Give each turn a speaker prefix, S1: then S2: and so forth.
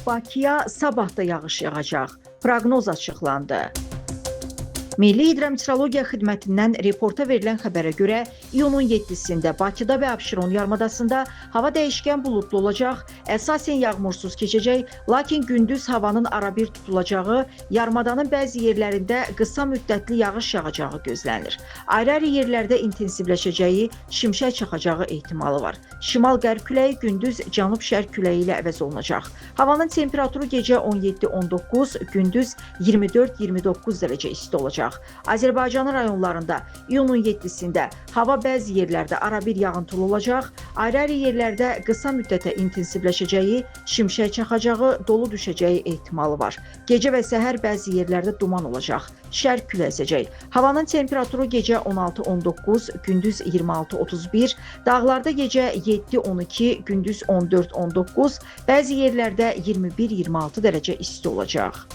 S1: Bakıya sabah da yağış yağacaq. Proqnoz açıqlandı. Milli Hidrometeorologiya Xidmətindən reporta verilən xəbərə görə iyunun 7-sində Bakıda və Abşeron yarımadasında hava dəyişkən buludlu olacaq, əsasən yağmursuz keçəcək, lakin gündüz havanın arabir tutulacağı, yarımadanın bəzi yerlərində qısa müddətli yağış yağacağı gözlənilir. Ayrı-ayrı yerlərdə intensivləşəcəyi, şimşək çaxacağı ehtimalı var. Şimal-qərb küləyi gündüz cənub-şərq küləyi ilə əvəz olunacaq. Havanın temperaturu gecə 17-19, gündüz 24-29 dərəcə isti olacaq. Azərbaycanın rayonlarında iyunun 7-sində hava bəzi yerlərdə arabir yağıntılı olacaq, ayrı-ayrı yerlərdə qısa müddətə intensivləşəcəyi, şimşək çaxacağı, dolu düşəcəyi ehtimalı var. Gecə və səhər bəzi yerlərdə duman olacaq, şərq küləyi əsəcək. Havanın temperaturu gecə 16-19, gündüz 26-31, dağlarda gecə 7-12, gündüz 14-19, bəzi yerlərdə 21-26 dərəcə isti olacaq.